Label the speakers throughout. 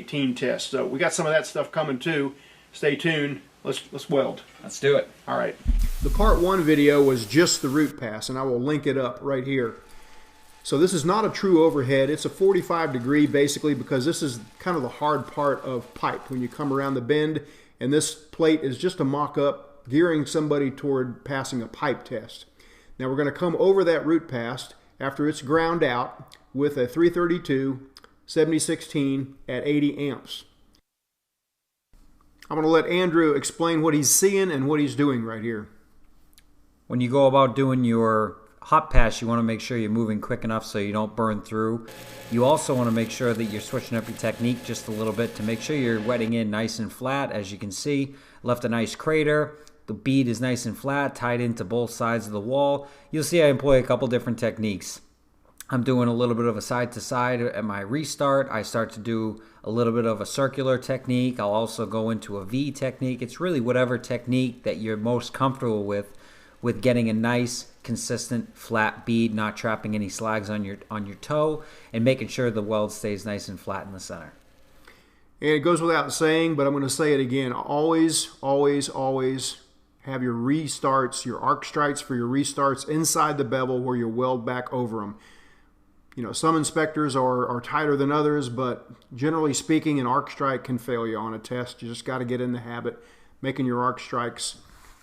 Speaker 1: 18 test. So we got some of that stuff coming too. Stay tuned. Let's weld.
Speaker 2: Let's do it.
Speaker 1: All right. The part 1 video was just the root pass, and I will link it up right here. So this is not a true overhead. It's a 45 degree basically, because this is kind of the hard part of pipe when you come around the bend, and this plate is just a mock-up gearing somebody toward passing a pipe test. Now we're going to come over that root pass after it's ground out with a 332 7016 at 80 amps. I'm going to let Andrew explain what he's seeing and what he's doing right here.
Speaker 2: When you go about doing your hot pass, you want to make sure you're moving quick enough so you don't burn through. You also want to make sure that you're switching up your technique just a little bit to make sure you're wetting in nice and flat. As you can see, left a nice crater. The bead is nice and flat, tied into both sides of the wall. You'll see I employ a couple different techniques. I'm doing a little bit of a side to side at my restart. I start to do a little bit of a circular technique. I'll also go into a V technique. It's really whatever technique that you're most comfortable with getting a nice, consistent, flat bead, not trapping any slags on your toe, and making sure the weld stays nice and flat in the center.
Speaker 1: And it goes without saying, but I'm going to say it again. Always, always, always have your restarts, your arc strikes for your restarts inside the bevel where you weld back over them. You know, some inspectors are tighter than others, but generally speaking, an arc strike can fail you on a test. You just got to get in the habit, making your arc strikes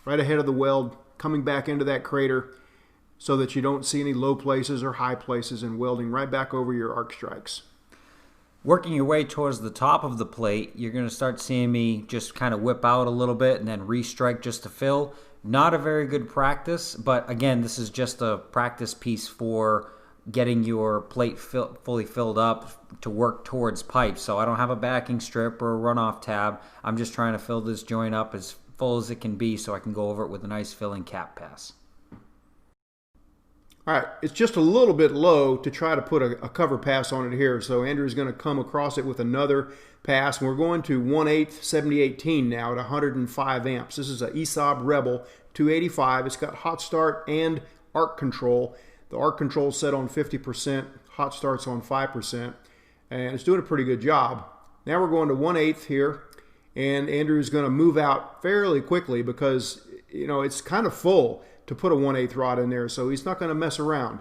Speaker 1: right ahead of the weld, coming back into that crater so that you don't see any low places or high places, and welding right back over your arc strikes.
Speaker 2: Working your way towards the top of the plate, you're going to start seeing me just kind of whip out a little bit and then restrike just to fill. Not a very good practice, but again, this is just a practice piece for getting your plate fully filled up to work towards pipe. So I don't have a backing strip or a runoff tab. I'm just trying to fill this joint up as full as it can be so I can go over it with a nice filling cap pass.
Speaker 1: All right, it's just a little bit low to try to put a cover pass on it here. So Andrew's going to come across it with another pass. And we're going to 1/8 7018 now at 105 amps. This is a ESAB Rebel 285. It's got hot start and arc control. The arc control is set on 50%, hot start's on 5%, and it's doing a pretty good job. Now we're going to 1/8 here, and Andrew's going to move out fairly quickly because, you know, it's kind of full to put a 1/8 rod in there, so he's not going to mess around.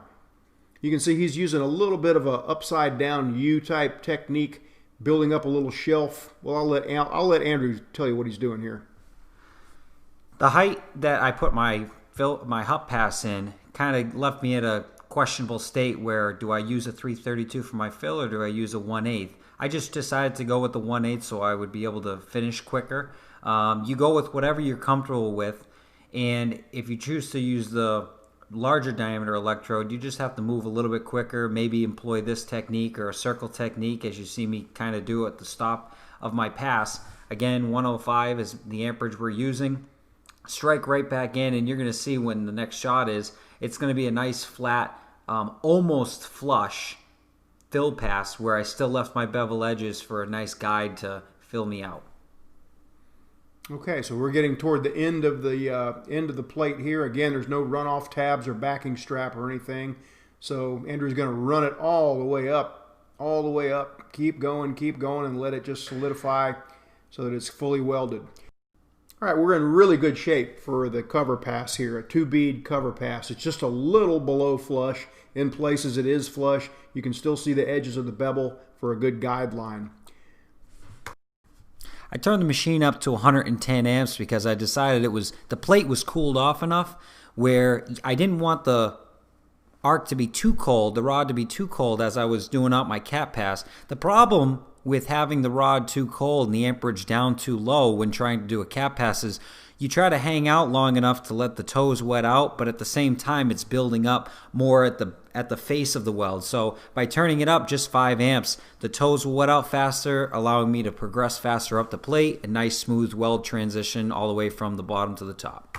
Speaker 1: You can see he's using a little bit of a upside down U-type technique, building up a little shelf. Well, I'll let Andrew tell you what he's doing here.
Speaker 2: The height that I put my hot pass in kind of left me at a questionable state where do I use a 332 for my fill or do I use a 1/8? I just decided to go with the 1/8 so I would be able to finish quicker. You go with whatever you're comfortable with, and if you choose to use the larger diameter electrode, you just have to move a little bit quicker, maybe employ this technique or a circle technique as you see me kind of do at the stop of my pass. Again, 105 is the amperage we're using. Strike right back in, and you're going to see when the next shot is, it's going to be a nice flat, almost flush fill pass where I still left my bevel edges for a nice guide to fill me out.
Speaker 1: Okay, so we're getting toward the end of the plate here. Again, there's no runoff tabs or backing strap or anything. So Andrew's going to run it all the way up, keep going, and let it just solidify so that it's fully welded. All right, we're in really good shape for the cover pass here, a 2-bead cover pass. It's just a little below flush. In places it is flush. You can still see the edges of the bevel for a good guideline.
Speaker 2: I turned the machine up to 110 amps because I decided the plate was cooled off enough where I didn't want the arc to be too cold, the rod to be too cold as I was doing out my cap pass. The problem with having the rod too cold and the amperage down too low when trying to do a cap pass is you try to hang out long enough to let the toes wet out, but at the same time it's building up more at the face of the weld. So by turning it up just 5 amps, the toes will wet out faster, allowing me to progress faster up the plate, a nice smooth weld transition all the way from the bottom to the top.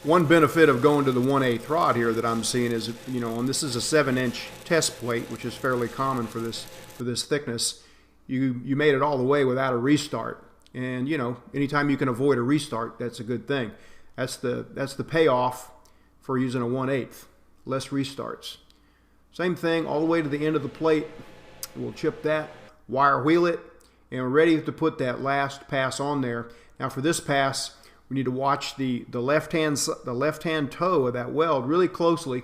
Speaker 1: One benefit of going to the 1/8 rod here that I'm seeing is, you know, and this is a 7-inch test plate, which is fairly common for this thickness. You made it all the way without a restart, and you know, anytime you can avoid a restart, that's a good thing. That's the payoff for using a 1/8, less restarts. Same thing all the way to the end of the plate. We'll chip that, wire wheel it, and we're ready to put that last pass on there. Now for this pass, we need to watch the left hand toe of that weld really closely,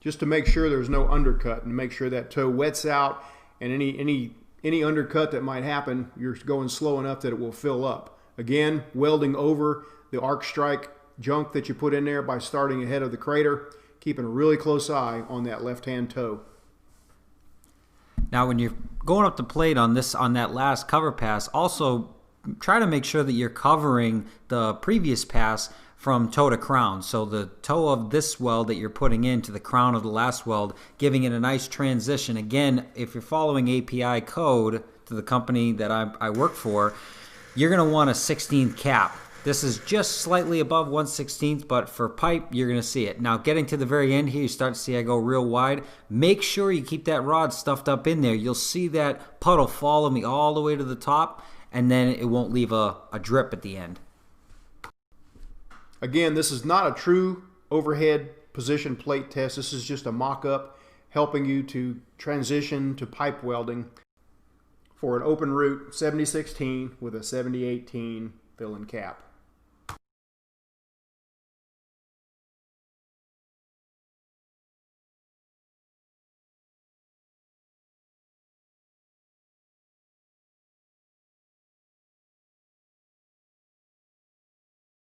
Speaker 1: just to make sure there's no undercut, and make sure that toe wets out, and any undercut that might happen, you're going slow enough that it will fill up. Again, welding over the arc strike junk that you put in there by starting ahead of the crater, keeping a really close eye on that left-hand toe.
Speaker 2: Now when you're going up the plate on that last cover pass, also try to make sure that you're covering the previous pass from toe to crown. So the toe of this weld that you're putting into the crown of the last weld, giving it a nice transition. Again, if you're following API code to the company that I work for, you're going to want a 16th cap. This is just slightly above 1/16, but for pipe, you're going to see it. Now, getting to the very end here, you start to see I go real wide. Make sure you keep that rod stuffed up in there. You'll see that puddle follow me all the way to the top, and then it won't leave a drip at the end.
Speaker 1: Again, this is not a true overhead position plate test. This is just a mock-up helping you to transition to pipe welding for an open root 7016 with a 7018 fill-in cap.